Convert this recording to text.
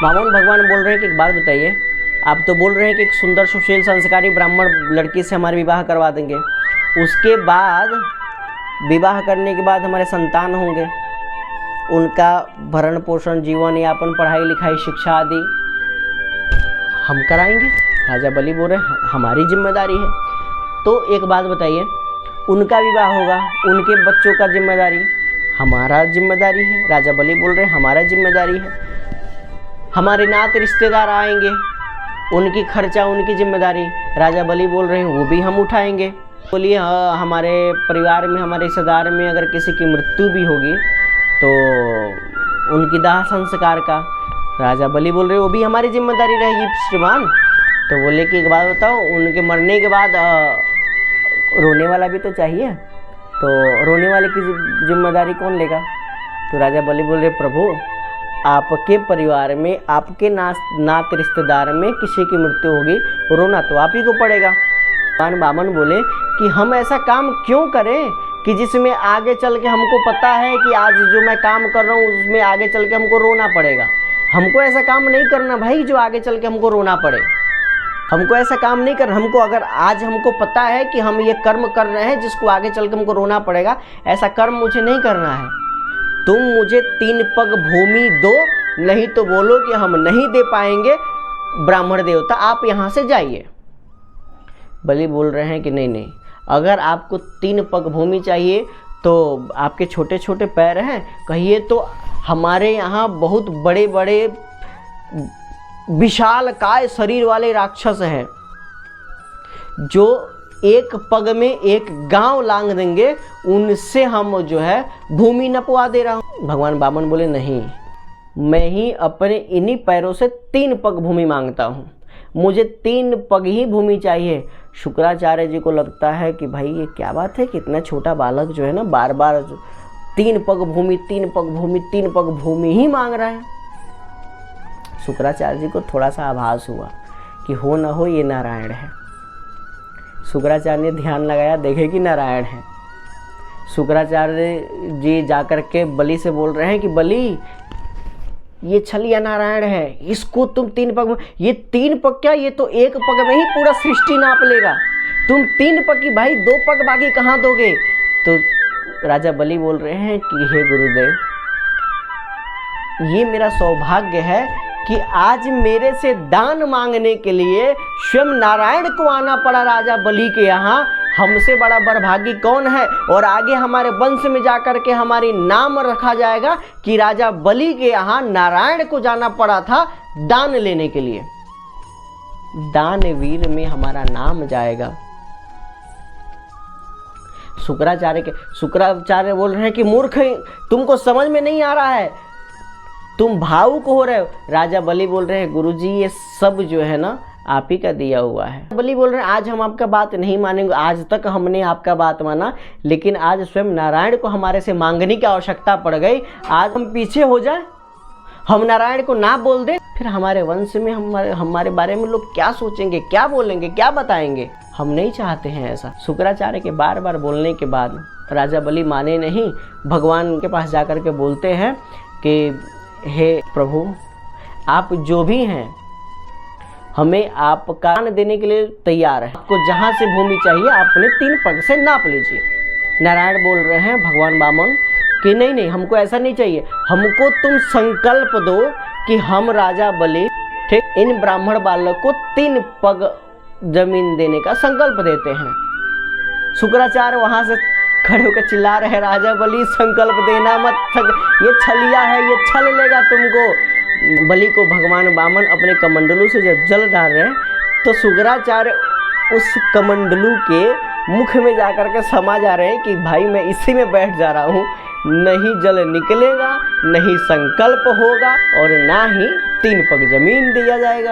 बामन भगवान बोल रहे हैं कि एक बात बताइए, आप तो बोल रहे हैं कि एक सुंदर सुशील संस्कारी ब्राह्मण लड़की से हमारे विवाह करवा देंगे, उसके बाद विवाह करने के बाद हमारे संतान होंगे, उनका भरण पोषण, जीवन यापन, पढ़ाई लिखाई, शिक्षा आदि हम कराएंगे। राजा बलि बोल रहे हमारी जिम्मेदारी है। तो एक बात बताइए, उनका विवाह होगा, उनके बच्चों का जिम्मेदारी हमारा जिम्मेदारी है। राजा बलि बोल रहे हमारा जिम्मेदारी है। हमारे नाते रिश्तेदार आएंगे, उनकी खर्चा उनकी जिम्मेदारी राजा बलि बोल रहे हैं वो भी हम उठाएंगे। बोलिए हमारे परिवार में, हमारे रिश्तेदार में अगर किसी की मृत्यु भी होगी तो उनकी दाह संस्कार का राजा बलि बोल रहे वो भी हमारी जिम्मेदारी रहेगी श्रीमान। तो बोले कि एक बात बताओ, उनके मरने के बाद रोने वाला भी तो चाहिए, तो रोने वाले की जिम्मेदारी कौन लेगा? तो राजा बलि बोल रहे प्रभु, आपके परिवार में, आपके नाते रिश्तेदार में किसी की मृत्यु होगी, रोना तो आप ही को पड़ेगा। बामन बोले कि हम ऐसा काम क्यों करें कि जिसमें आगे चल के हमको पता है कि आज जो मैं काम कर रहा हूँ उसमें आगे चल के हमको रोना पड़ेगा। हमको ऐसा काम नहीं करना भाई जो आगे चल के हमको रोना पड़े। हमको ऐसा काम नहीं करना। हमको अगर आज हमको पता है कि हम ये कर्म कर रहे हैं जिसको आगे चल के हमको रोना पड़ेगा, ऐसा कर्म मुझे नहीं करना है। तुम मुझे 3 पग भूमि दो, नहीं तो बोलो कि हम नहीं दे पाएंगे, ब्राह्मण देवता आप यहाँ से जाइए। बलि बोल रहे हैं कि नहीं, अगर आपको 3 पग भूमि चाहिए तो आपके छोटे छोटे पैर हैं, कहिए तो हमारे यहाँ बहुत बड़े बड़े विशाल काय शरीर वाले राक्षस हैं जो एक पग में एक गांव लांग देंगे, उनसे हम जो है भूमि नपवा दे रहा हूँ। भगवान बामन बोले नहीं, मैं ही अपने इन्हीं पैरों से 3 पग भूमि मांगता हूँ, मुझे 3 पग ही भूमि चाहिए। शुक्राचार्य जी को लगता है कि भाई ये क्या बात है कि इतना छोटा बालक जो है ना बार बार 3 पग भूमि 3 पग भूमि 3 पग भूमि ही मांग रहा है। शुक्राचार्य जी को थोड़ा सा आभास हुआ कि हो न हो ये नारायण है। शुक्राचार्य ने ध्यान लगाया, देखे कि नारायण है। शुक्राचार्य जी जाकर के बलि से बोल रहे हैं कि बलि ये छलिया नारायण है, इसको तुम 3 पग, ये 3 पग क्या, ये तो 1 पग में ही पूरा सृष्टि नाप लेगा, तुम 3 पग की भाई 2 पग बाकी कहाँ दोगे? तो राजा बलि बोल रहे हैं कि हे गुरुदेव, ये मेरा सौभाग्य है कि आज मेरे से दान मांगने के लिए स्वयं नारायण को आना पड़ा राजा बलि के यहाँ। हमसे बड़ा बरभागी कौन है? और आगे हमारे वंश में जाकर के हमारी नाम रखा जाएगा कि राजा बलि के यहाँ नारायण को जाना पड़ा था दान लेने के लिए। दानवीर में हमारा नाम जाएगा। शुक्राचार्य बोल रहे हैं कि मूर्ख, तुमको समझ में नहीं आ रहा है, तुम भावुक हो रहे हो। राजा बलि बोल रहे हैं गुरुजी ये सब जो है ना आप ही का दिया हुआ है। बलि बोल रहे हैं आज हम आपका बात नहीं मानेंगे, आज तक हमने आपका बात माना, लेकिन आज स्वयं नारायण को हमारे से मांगने की आवश्यकता पड़ गई। आज हम पीछे हो जाए, हम नारायण को ना बोल दें, फिर हमारे वंश में हमारे बारे में लोग क्या सोचेंगे, क्या बोलेंगे, क्या बताएंगे? हम नहीं चाहते हैं ऐसा। शुक्राचार्य के बार बार बोलने के बाद राजा बलि माने नहीं, भगवान के पास जाकर के बोलते हैं कि हे प्रभु, आप जो भी हैं हमें आपका दान देने के लिए तैयार है। आपको जहाँ से भूमि चाहिए आप अपने 3 पग से नाप लीजिए। नारायण बोल रहे हैं भगवान बामन कि नहीं, हमको ऐसा नहीं चाहिए, हमको तुम संकल्प दो कि हम राजा बलि ठीक इन ब्राह्मण बालक को 3 पग जमीन देने का संकल्प देते हैं। शुक्राचार्य वहां से खड़े होकर चिल्ला रहे हैं राजा बलि संकल्प देना मत, ये छलिया है, ये छल लेगा तुमको। बलि को भगवान बामन अपने कमंडलू से जब जल डाल रहे हैं तो शुक्राचार्य उस कमंडलू के मुख में जाकर के समा जा रहे हैं कि भाई मैं इसी में बैठ जा रहा हूँ, नहीं जल निकलेगा, नहीं संकल्प होगा और ना ही 3 पग जमीन दिया जाएगा।